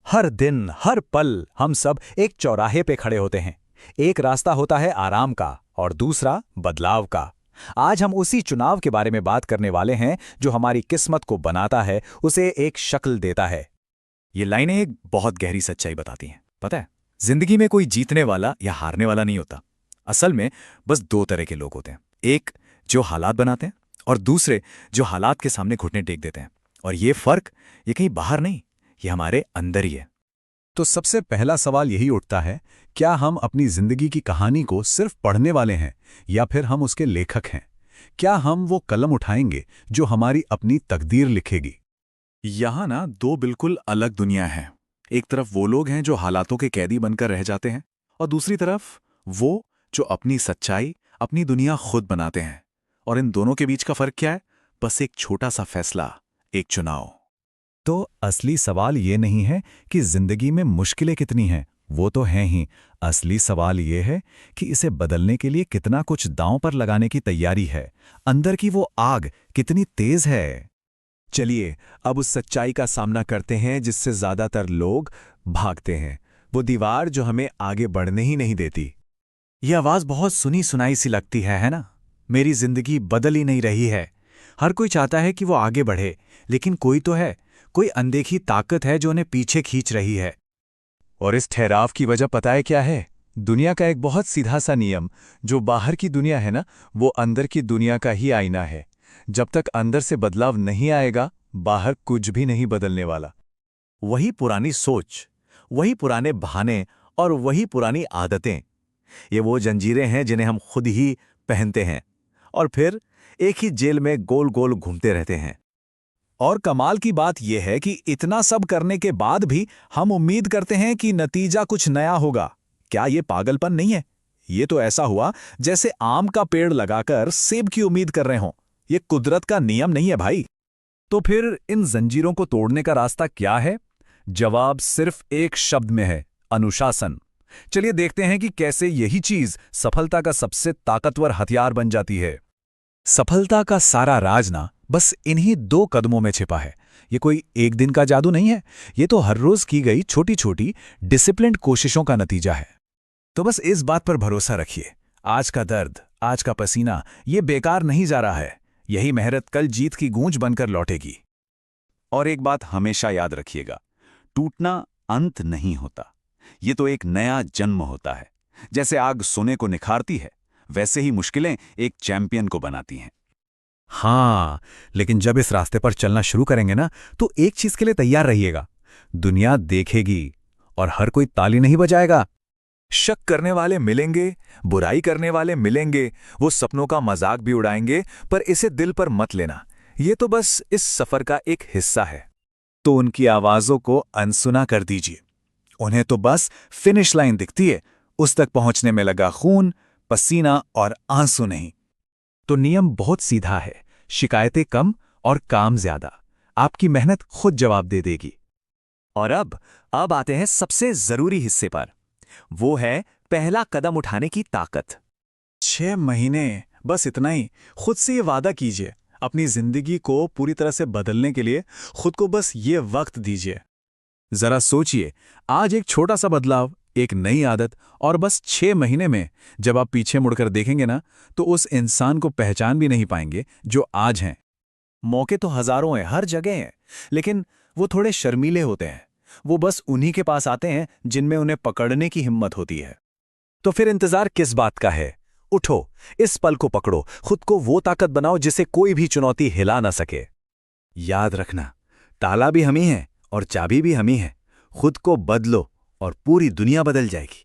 हर दिन हर पल हम सब एक चौराहे पे खड़े होते हैं। एक रास्ता होता है आराम का और दूसरा बदलाव का। आज हम उसी चुनाव के बारे में बात करने वाले हैं जो हमारी किस्मत को बनाता है, उसे एक शक्ल देता है। ये लाइनें एक बहुत गहरी सच्चाई बताती हैं। पता है, जिंदगी में कोई जीतने वाला या हारने वाला नहीं होता। असल में बस दो तरह के लोग होते हैं, एक जो हालात बनाते हैं और दूसरे जो हालात के सामने घुटने टेक देते हैं। और ये फर्क ये कहीं बाहर नहीं, ये हमारे अंदर ही है। तो सबसे पहला सवाल यही उठता है, क्या हम अपनी जिंदगी की कहानी को सिर्फ पढ़ने वाले हैं या फिर हम उसके लेखक हैं? क्या हम वो कलम उठाएंगे जो हमारी अपनी तकदीर लिखेगी? यहाँ ना दो बिल्कुल अलग दुनिया हैं। एक तरफ वो लोग हैं जो हालातों के कैदी बनकर रह जाते हैं और दूसरी तरफ वो जो अपनी सच्चाई, अपनी दुनिया खुद बनाते हैं। और इन दोनों के बीच का फर्क क्या है? बस एक छोटा सा फैसला, एक चुनाव। तो असली सवाल ये नहीं है कि जिंदगी में मुश्किलें कितनी हैं, वो तो हैं ही। असली सवाल ये है कि इसे बदलने के लिए कितना कुछ दांव पर लगाने की तैयारी है। अंदर की वो आग कितनी तेज है। चलिए अब उस सच्चाई का सामना करते हैं जिससे ज्यादातर लोग भागते हैं, वो दीवार जो हमें आगे बढ़ने ही नहीं देती। यह आवाज बहुत सुनी सुनाई सी लगती है ना? मेरी जिंदगी बदल ही नहीं रही है। हर कोई चाहता है कि वो आगे बढ़े, लेकिन कोई तो है, कोई अनदेखी ताकत है जो उन्हें पीछे खींच रही है। और इस ठहराव की वजह पता है क्या है? दुनिया का एक बहुत सीधा सा नियम, जो बाहर की दुनिया है ना, वो अंदर की दुनिया का ही आईना है। जब तक अंदर से बदलाव नहीं आएगा, बाहर कुछ भी नहीं बदलने वाला। वही पुरानी सोच, वही पुराने बहाने और वही पुरानी आदतें, ये वो जंजीरें हैं जिन्हें हम खुद ही पहनते हैं और फिर एक ही जेल में गोल गोल घूमते रहते हैं। और कमाल की बात यह है कि इतना सब करने के बाद भी हम उम्मीद करते हैं कि नतीजा कुछ नया होगा। क्या ये पागलपन नहीं है? ये तो ऐसा हुआ जैसे आम का पेड़ लगाकर सेब की उम्मीद कर रहे हों। ये कुदरत का नियम नहीं है भाई। तो फिर इन जंजीरों को तोड़ने का रास्ता क्या है? जवाब सिर्फ एक शब्द में है, अनुशासन। चलिए देखते हैं कि कैसे यही चीज सफलता का सबसे ताकतवर हथियार बन जाती है। सफलता का सारा राज ना बस इन्हीं दो कदमों में छिपा है। ये कोई एक दिन का जादू नहीं है, ये तो हर रोज की गई छोटी छोटी डिसिप्लिन्ड कोशिशों का नतीजा है। तो बस इस बात पर भरोसा रखिए, आज का दर्द, आज का पसीना, ये बेकार नहीं जा रहा है। यही मेहनत कल जीत की गूंज बनकर लौटेगी। और एक बात हमेशा याद रखिएगा, टूटना अंत नहीं होता, ये तो एक नया जन्म होता है। जैसे आग सोने को निखारती है, वैसे ही मुश्किलें एक चैंपियन को बनाती हैं। हाँ, लेकिन जब इस रास्ते पर चलना शुरू करेंगे ना, तो एक चीज के लिए तैयार रहिएगा, दुनिया देखेगी और हर कोई ताली नहीं बजाएगा। शक करने वाले मिलेंगे, बुराई करने वाले मिलेंगे, वो सपनों का मजाक भी उड़ाएंगे, पर इसे दिल पर मत लेना। ये तो बस इस सफर का एक हिस्सा है। तो उनकी आवाजों को अनसुना कर दीजिए। उन्हें तो बस फिनिश लाइन दिखती है, उस तक पहुंचने में लगा खून, पसीना और आंसू नहीं। तो नियम बहुत सीधा है, शिकायतें कम और काम ज्यादा। आपकी मेहनत खुद जवाब दे देगी। और अब आते हैं सबसे जरूरी हिस्से पर। वो है पहला कदम उठाने की ताकत। 6 महीने, बस इतना ही। खुद से ये वादा कीजिए, अपनी जिंदगी को पूरी तरह से बदलने के लिए खुद को बस ये वक्त दीजिए। जरा सोचिए, आज एक छोटा सा बदलाव, एक नई आदत, और बस 6 महीने में जब आप पीछे मुड़कर देखेंगे ना, तो उस इंसान को पहचान भी नहीं पाएंगे जो आज हैं। मौके तो हजारों हैं, हर जगह हैं, लेकिन वो थोड़े शर्मीले होते हैं। वो बस उन्हीं के पास आते हैं जिनमें उन्हें पकड़ने की हिम्मत होती है। तो फिर इंतजार किस बात का है? उठो, इस पल को पकड़ो, खुद को वो ताकत बनाओ जिसे कोई भी चुनौती हिला ना सके। याद रखना, ताला भी हम ही हैं और चाबी भी हम ही है। खुद को बदलो और पूरी दुनिया बदल जाएगी।